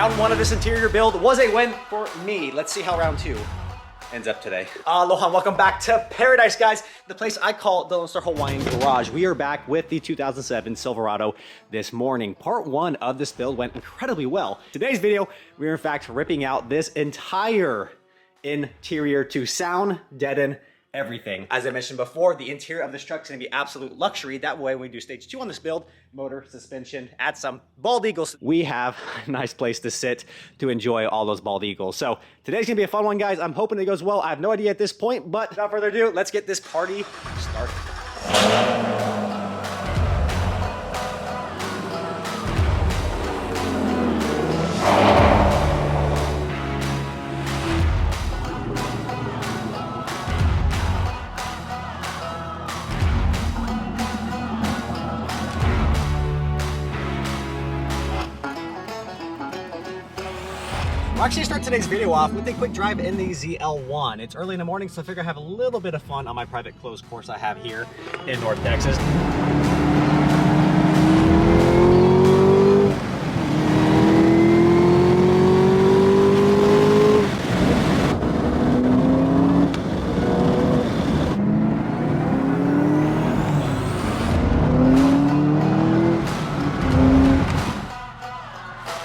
Round one of this interior build was a win for me. Let's see how round two ends up today. Aloha, welcome back to paradise, guys. The place I call the Lonestar Hawaiian Garage. We are back with the 2007 Silverado this morning. Part one of this build went incredibly well. Today's video, we are in fact ripping out this entire interior to sound, deaden, everything. As I mentioned before, the interior of this truck is gonna be absolute luxury. That way, when we do stage two on this build, motor, suspension, add some bald eagles, we have a nice place to sit to enjoy all those bald eagles. So today's gonna be a fun one, guys. I'm hoping it goes well. I have no idea at this point, but without further ado, let's get this party started. We're actually gonna start today's video off with a quick drive in the ZL1. It's early in the morning, so I figure I have a little bit of fun on my private closed course I have here in North Texas.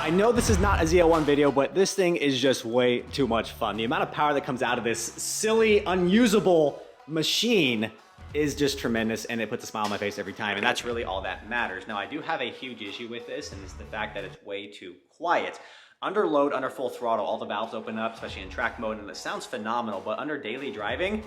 I know this is not a ZL1 video, but this thing is just way too much fun. The amount of power that comes out of this silly, unusable machine is just tremendous, and it puts a smile on my face every time, and that's really all that matters. Now, I do have a huge issue with this, and it's the fact that it's way too quiet. Under load, under full throttle, all the valves open up, especially in track mode, and it sounds phenomenal, but under daily driving,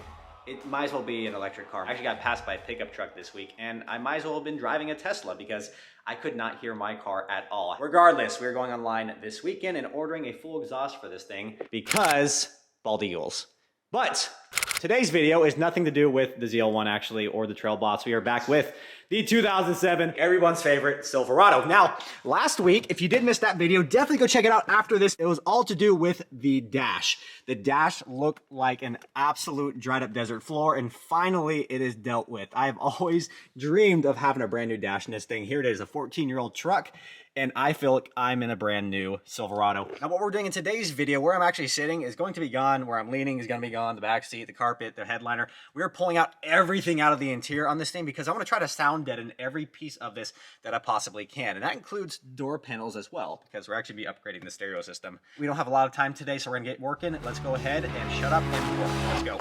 it might as well be an electric car. I actually got passed by a pickup truck this week, and I might as well have been driving a Tesla because I could not hear my car at all. Regardless, we're going online this weekend and ordering a full exhaust for this thing because bald eagles. But today's video is nothing to do with the ZL1 actually, or the Trail Boss. We are back with the 2007, everyone's favorite Silverado. Now, last week, if you did miss that video, definitely go check it out after this. It was all to do with the dash. The dash looked like an absolute dried up desert floor, and finally it is dealt with. I've always dreamed of having a brand new dash in this thing. Here it is, a 14-year-old truck, and I feel like I'm in a brand new Silverado. Now, what we're doing in today's video, where I'm actually sitting is going to be gone, where I'm leaning is gonna be gone, the back seat, the carpet, the headliner. We're pulling out everything out of the interior on this thing because I wanna try to sound deaden every piece of this that I possibly can. And that includes door panels as well, because we're actually be upgrading the stereo system. We don't have a lot of time today, so we're gonna get working. Let's go ahead and shut up and work. Let's go.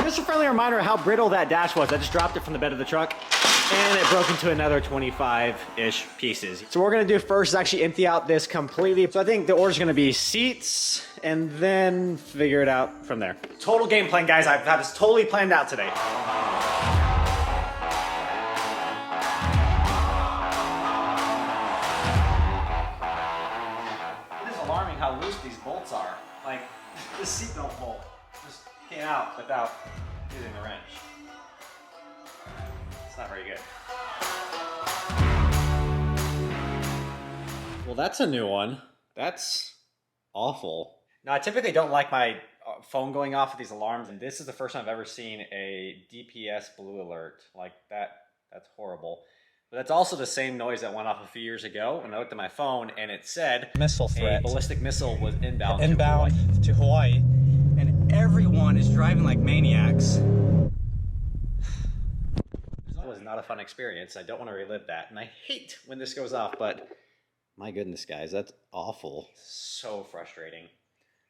Just a friendly reminder of how brittle that dash was. I just dropped it from the bed of the truck and it broke into another 25-ish pieces. So what we're gonna do first is actually empty out this completely. So I think the order's gonna be seats and then figure it out from there. Total game plan, guys. I've got this totally planned out today. It is alarming how loose these bolts are. Like, this seatbelt bolt just came out without using the wrench. It's not very good. Well, that's a new one. That's awful. Now, I typically don't like my phone going off with these alarms, and this is the first time I've ever seen a DPS blue alert like that. That's horrible. But that's also the same noise that went off a few years ago when I looked at my phone and it said missile threat. A ballistic missile was inbound to Hawaii. And everyone is driving like maniacs. That was not a fun experience. I don't want to relive that. And I hate when this goes off, but my goodness, guys, that's awful. So frustrating.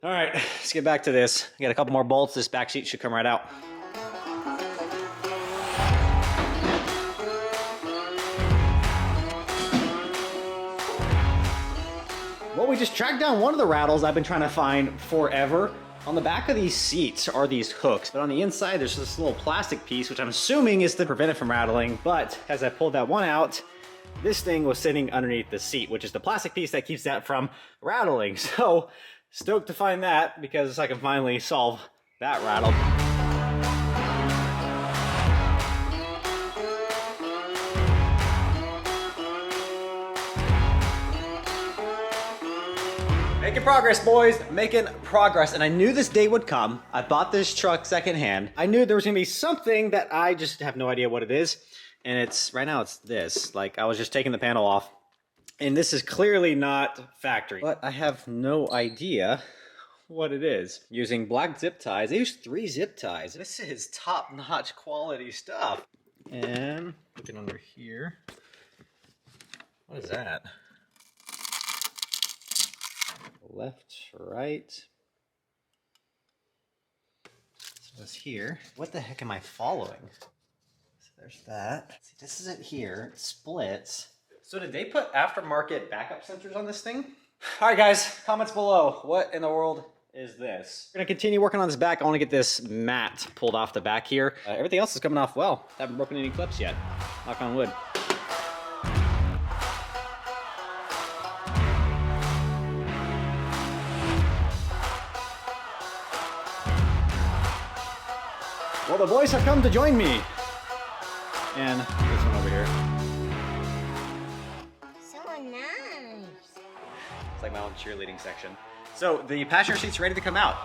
All right, let's get back to this. I got a couple more bolts. This back seat should come right out. Well, we just tracked down one of the rattles I've been trying to find forever. On the back of these seats are these hooks, but on the inside there's this little plastic piece, which I'm assuming is to prevent it from rattling. But as I pulled that one out, this thing was sitting underneath the seat, which is the plastic piece that keeps that from rattling. So stoked to find that because I can finally solve that rattle. Making progress, boys. Making progress. And I knew this day would come. I bought this truck secondhand. I knew there was gonna be something that I just have no idea what it is. And it's, right now it's this. Like, I was just taking the panel off. And this is clearly not factory. But I have no idea what it is. Using black zip ties. I used 3 zip ties. This is top-notch quality stuff. And looking under here. What is that? Left, right. So it's here. What the heck am I following? So there's that. See, this isn't here. It splits. So did they put aftermarket backup sensors on this thing? All right, guys, comments below. What in the world is this? We're gonna continue working on this back. I wanna get this mat pulled off the back here. Everything else is coming off well. Haven't broken any clips yet. Knock on wood. Well, the boys have come to join me. And this one over here. So nice. It's like my own cheerleading section. So the passenger seat's ready to come out.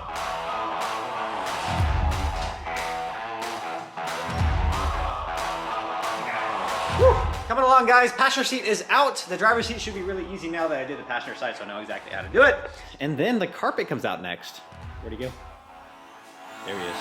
Woo! Coming along, guys. Passenger seat is out. The driver's seat should be really easy now that I did the passenger side, so I know exactly how to do it. And then the carpet comes out next. Where'd he go? There he is.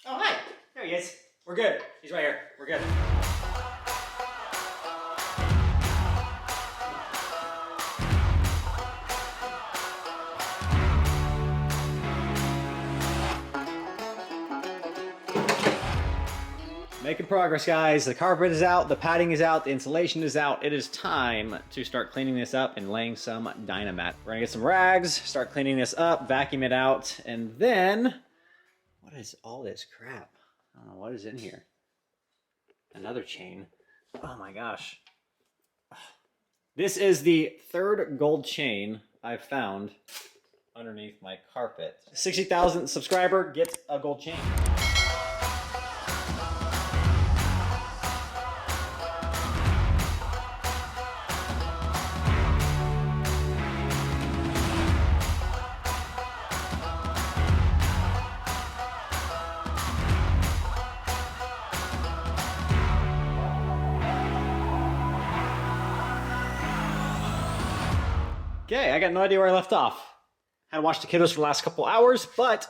Oh, hi. There he is. We're good. He's right here. We're good. Making progress, guys. The carpet is out, the padding is out, the insulation is out. It is time to start cleaning this up and laying some Dynamat. We're gonna get some rags, start cleaning this up, vacuum it out, and then... What is all this crap? I don't know what is in here. Another chain. Oh my gosh. This is the 3rd gold chain I've found underneath my carpet. 60,000 subscriber gets a gold chain. Okay, I got no idea where I left off. Had to watch the kiddos for the last couple hours, but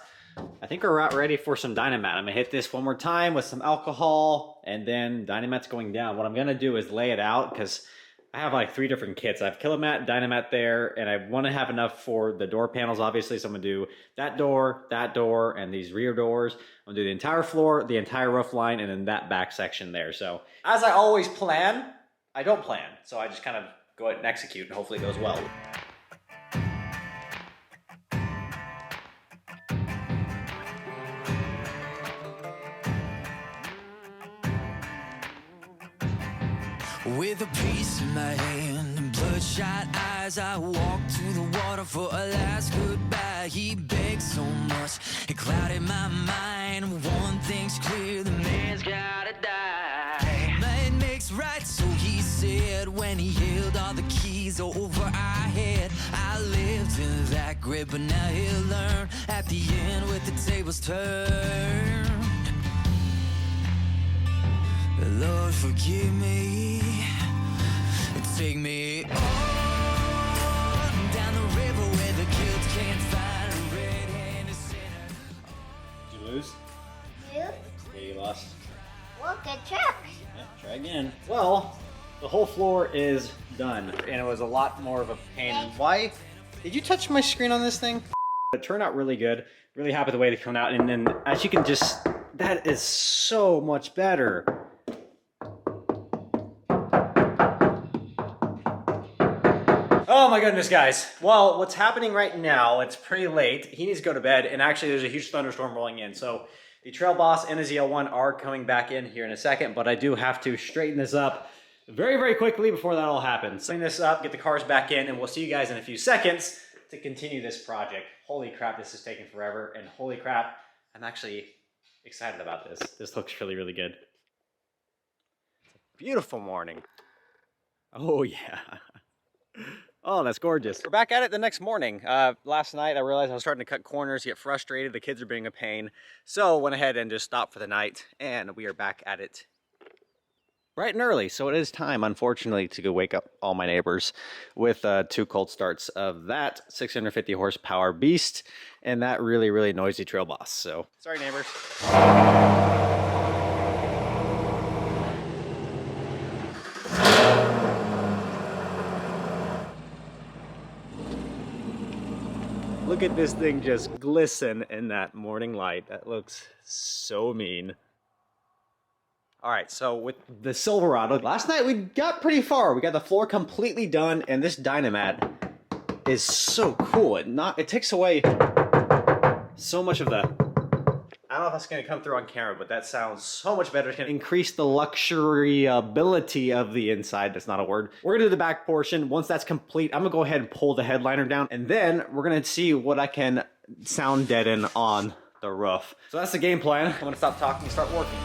I think we're about ready for some Dynamat. I'm gonna hit this one more time with some alcohol, and then Dynamat's going down. What I'm gonna do is lay it out, because I have like 3 different kits. I have Kilmat, Dynamat there, and I wanna have enough for the door panels, obviously, so I'm gonna do that door, and these rear doors. I'm gonna do the entire floor, the entire roof line, and then that back section there. So, as I always plan, I don't plan. So I just kind of go ahead and execute, and hopefully it goes well. With a piece in my hand and bloodshot eyes, I walked to the water for a last goodbye. He begged so much, it clouded my mind. One thing's clear, the man's gotta die. Might makes right, so he said, when he held all the keys over our head. I lived in that grip, but now he'll learn at the end with the tables turned. Lord, forgive me and take me on down the river where the guilt can't find a red-handed sinner. Did you lose? You? Yeah, you lost. Look at truck. Yeah, try again. Well, the whole floor is done, and it was a lot more of a pain. Why? Did you touch my screen on this thing? It turned out really good. Really happy with the way they come out, and then as you can just, that is so much better. Oh my goodness, guys. Well, what's happening right now, it's pretty late. He needs to go to bed, and actually there's a huge thunderstorm rolling in. So the Trail Boss and the ZL1 are coming back in here in a second, but I do have to straighten this up very, very quickly before that all happens. Clean this up, get the cars back in, and we'll see you guys in a few seconds to continue this project. Holy crap, this is taking forever, and holy crap, I'm actually excited about this. This looks really, really good. It's a beautiful morning. Oh yeah. Oh, that's gorgeous. We're back at it the next morning. Last night I realized I was starting to cut corners, get frustrated, the kids are being a pain. So went ahead and just stopped for the night, and we are back at it bright and early. So it is time, unfortunately, to go wake up all my neighbors with 2 cold starts of that 650 horsepower beast and that really, really noisy trail boss. So sorry, neighbors. Look at this thing just glisten in that morning light. That looks so mean. All right, so with the Silverado, last night we got pretty far. We got the floor completely done, and this Dynamat is so cool. It takes away so much of the, I don't know if that's gonna come through on camera, but that sounds so much better. It's gonna increase the luxuriability of the inside. That's not a word. We're gonna do the back portion. Once that's complete, I'm gonna go ahead and pull the headliner down, and then we're gonna see what I can sound deaden on the roof. So that's the game plan. I'm gonna stop talking and start working.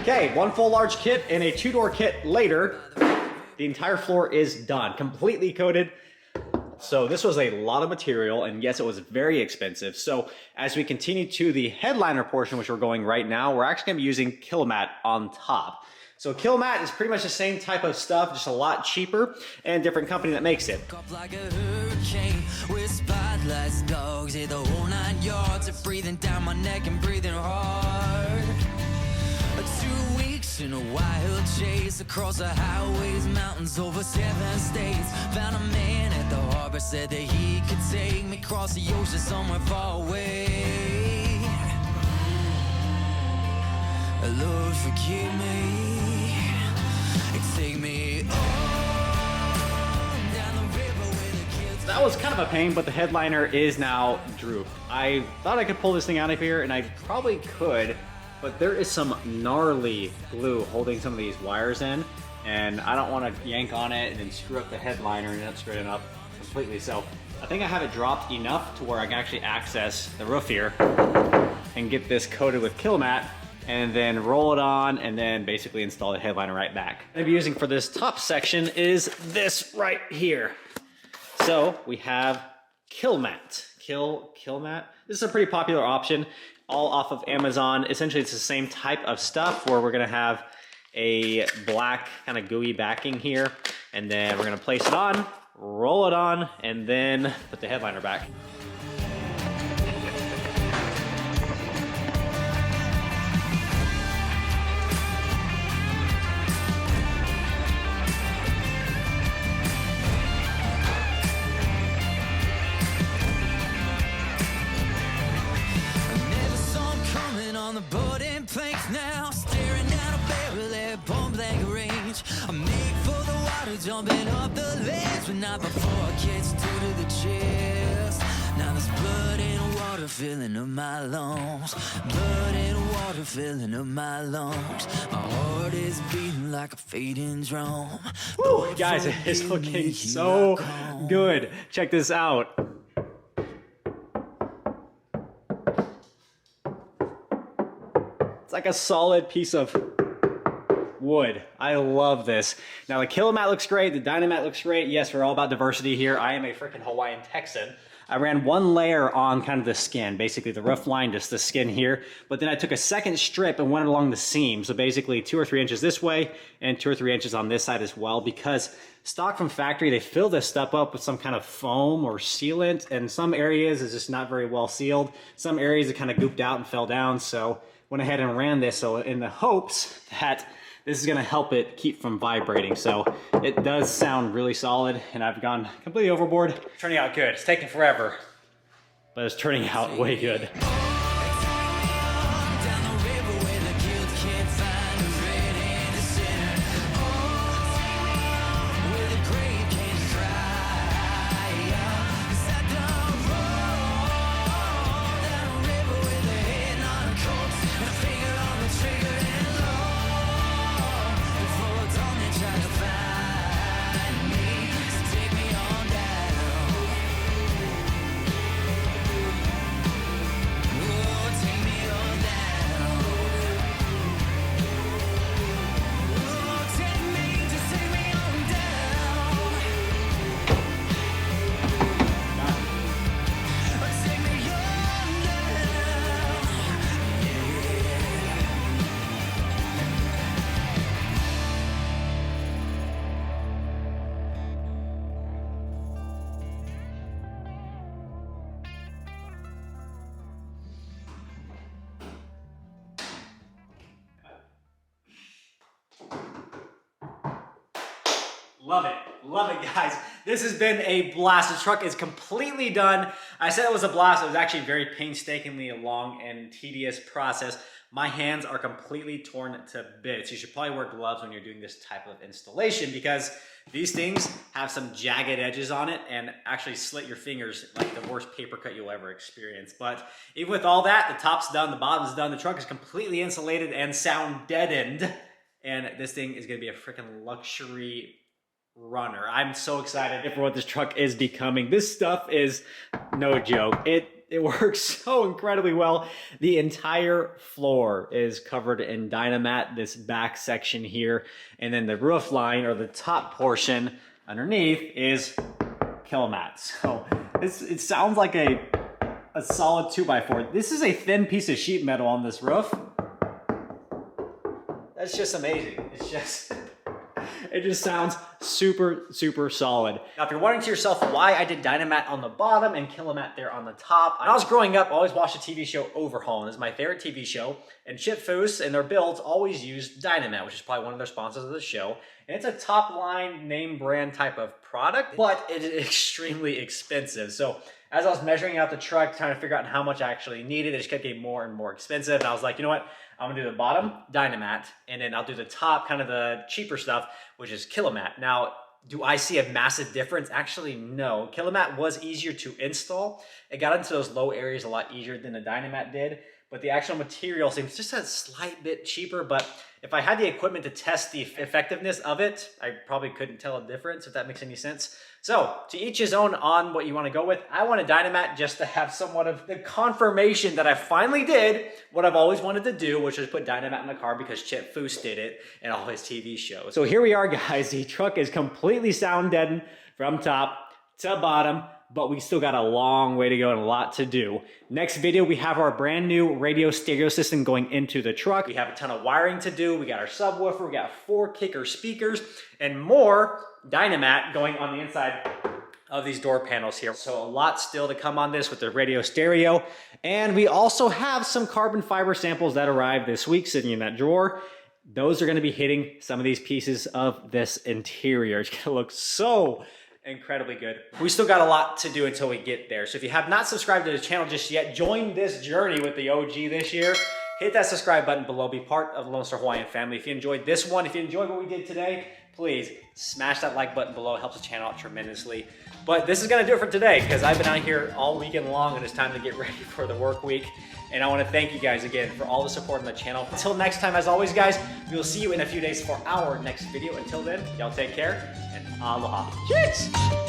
Okay, 1 full large kit and a 2-door kit later, the entire floor is done, completely coated. So this was a lot of material, and yes, it was very expensive. So as we continue to the headliner portion, which we're going right now, we're actually gonna be using Kilmat on top. So Kilmat is pretty much the same type of stuff, just a lot cheaper, and different company that makes it. Like a hurricane with spotlights, dogs, the whole 9 yards of breathing down my neck and breathing hard. 2 weeks in a wild chase across the highways, mountains, over 7 states. Found a man at the harbor, said that he could take me across the ocean somewhere far away. Lord, forgive me. Take me on down the river where the kids. That was kind of a pain, but the headliner is now drooped. I thought I could pull this thing out of here, and I probably could, but there is some gnarly glue holding some of these wires in, and I don't want to yank on it and then screw up the headliner and not straighten up completely. So I think I have it dropped enough to where I can actually access the roof here and get this coated with Kilmat, and then roll it on, and then basically install the headliner right back. What I'm using for this top section is this right here. So we have Kilmat. Kilmat. This is a pretty popular option, all off of Amazon. Essentially, it's the same type of stuff where we're gonna have a black kind of gooey backing here, and then we're gonna place it on, roll it on, and then put the headliner back. Now staring down a barrel at point blank range. I'm made for the water, jumping up the ledge, but not before it gets due to the chest. Now there's blood and water filling up my lungs. Blood and water filling up my lungs. My heart is beating like a fading drum. Woo, guys, it's looking so good. Check this out. Like a solid piece of wood. I love this. Now the Kilmat looks great, the Dynamat looks great. Yes, we're all about diversity here. I am a freaking Hawaiian Texan. I ran 1 layer on kind of the skin, basically the rough line, just the skin here. But then I took a second strip and went along the seam. So basically 2 or 3 inches this way and 2 or 3 inches on this side as well, because stock from factory, they fill this stuff up with some kind of foam or sealant, and some areas is just not very well sealed. Some areas it kind of gooped out and fell down. So went ahead and ran this, so in the hopes that this is gonna help it keep from vibrating. So it does sound really solid, and I've gone completely overboard. It's turning out good. It's taking forever, but it's turning out way good. Love it guys. This has been a blast. The truck is completely done. I said it was a blast. It was actually a very painstakingly long and tedious process. My hands are completely torn to bits. You should probably wear gloves when you're doing this type of installation because these things have some jagged edges on it and actually slit your fingers like the worst paper cut you'll ever experience. But even with all that, the top's done, the bottom's done, the truck is completely insulated and sound deadened. And this thing is gonna be a freaking luxury runner. I'm so excited for what this truck is becoming. This stuff is no joke. It works so incredibly well. The entire floor is covered in Dynamat, this back section here, and then the roof line or the top portion underneath is Kilmat. So it sounds like a solid 2x4. This is a thin piece of sheet metal on this roof. That's just amazing. It just sounds super, super solid. Now, if you're wondering to yourself why I did Dynamat on the bottom and Kilmat there on the top, when I was growing up, I always watched the TV show Overhaul, and it's my favorite TV show. And Chip Foose and their builds always used Dynamat, which is probably one of their sponsors of the show. And it's a top line name brand type of product, but it is extremely expensive. So as I was measuring out the truck, trying to figure out how much I actually needed, it just kept getting more and more expensive. And I was like, you know what? I'm gonna do the bottom, Dynamat, and then I'll do the top, kind of the cheaper stuff, which is Kilmat. Now, do I see a massive difference? Actually, no. Kilmat was easier to install. It got into those low areas a lot easier than the Dynamat did, but the actual material seems just a slight bit cheaper. But if I had the equipment to test the effectiveness of it, I probably couldn't tell a difference, if that makes any sense. So, to each his own on what you want to go with. I want a Dynamat just to have somewhat of the confirmation that I finally did what I've always wanted to do, which is put Dynamat in the car because Chip Foose did it in all his TV shows. So here we are, guys. The truck is completely sound deadened from top to bottom, but we still got a long way to go and a lot to do. Next video, we have our brand new radio stereo system going into the truck. We have a ton of wiring to do. We got our subwoofer, we got 4 kicker speakers, and more Dynamat going on the inside of these door panels here. So a lot still to come on this with the radio stereo. And we also have some carbon fiber samples that arrived this week sitting in that drawer. Those are gonna be hitting some of these pieces of this interior. It's gonna look so incredibly good. We still got a lot to do until we get there. So if you have not subscribed to the channel just yet, join this journey with the OG this year. Hit that subscribe button below. Be part of the Lonestar Hawaiian family. If you enjoyed this one, if you enjoyed what we did today, please smash that like button below. It helps the channel out tremendously. But this is gonna do it for today because I've been out here all weekend long and it's time to get ready for the work week. And I wanna thank you guys again for all the support on the channel. Until next time, as always, guys, we will see you in a few days for our next video. Until then, y'all take care and aloha. Cheers!